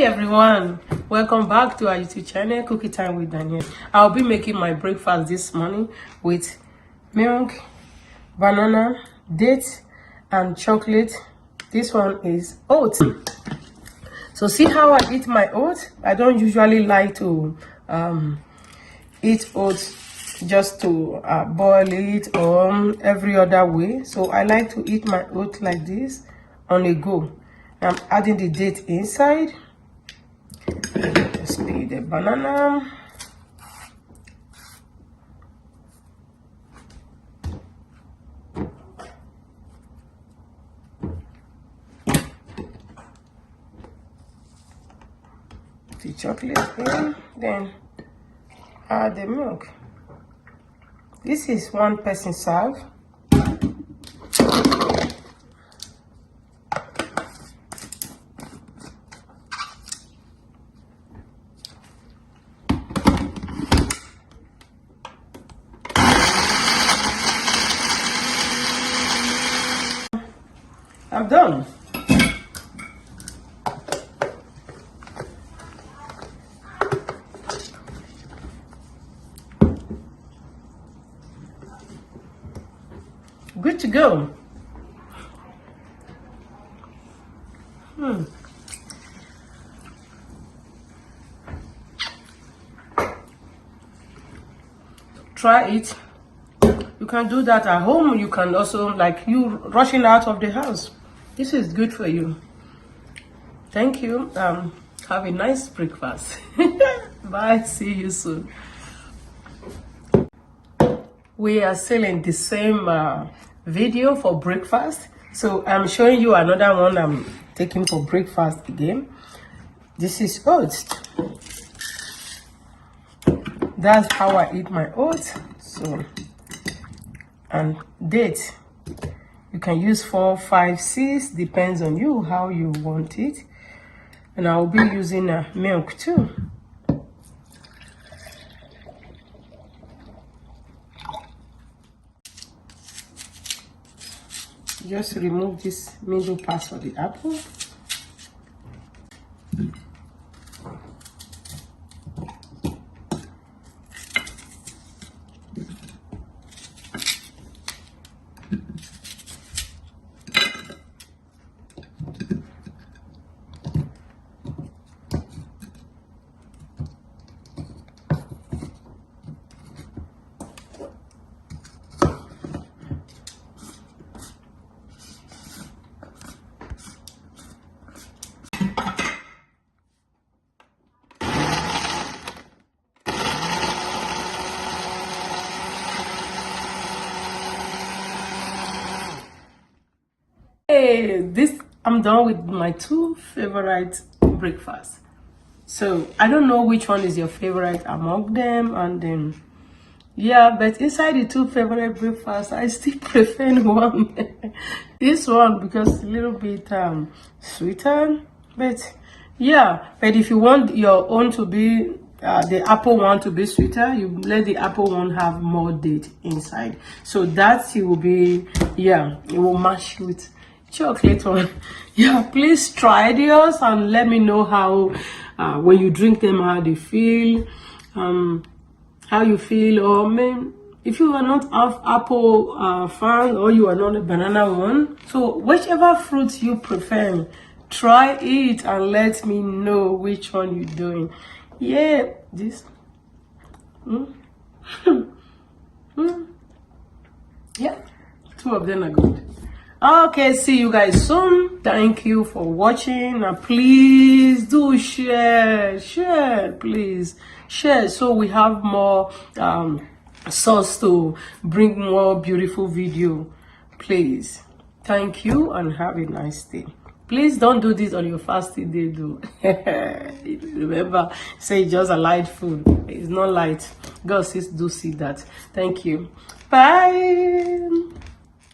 everyone, welcome back to our YouTube channel, Cookie Time with Daniel. I'll be making my breakfast this morning with milk, banana, dates, and chocolate. This one is oats. So see how I eat my oats. I don't usually like to eat oats just to boil it or every other way. So I like to eat my oats like this on a go. I'm adding the date inside. Just peel the banana. The chocolate in, then add the milk. This is one person serve. I'm done. Good to go. Try it. You can do that at home. You can also, like you rushing out of the house. This is good for you. Thank you. Have a nice breakfast. Bye. See you soon. We are still in the same video for breakfast. So I'm showing you another one I'm taking for breakfast again. This is oats. That's how I eat my oats. So, and dates. You can use 4, 5, 6, depends on you how you want it. And I'll be using milk too. Just remove this middle part for the apple. Hey, I'm done with my 2 favorite breakfasts. So I don't know which one is your favorite among them, and then yeah, but inside the 2 favorite breakfasts, I still prefer one. This one because a little bit sweeter, but yeah. But if you want your own to be the apple one to be sweeter, you let the apple one have more date inside. So that it will be, yeah, it will match with chocolate one. Yeah, please try yours and let me know how when you drink them, how they feel, how you feel, or if you are not an apple fan or you are not a banana one, so whichever fruit you prefer, try it and let me know which one you're doing. Yeah, this yeah, 2 of them are good. Okay, see you guys soon. Thank you for watching. Please do share, please share, so we have more source to bring more beautiful video. Please, thank you and have a nice day. Please don't do this on your fasting day though. Remember, say just a light food. It's not light. God says do see that. Thank you. Bye.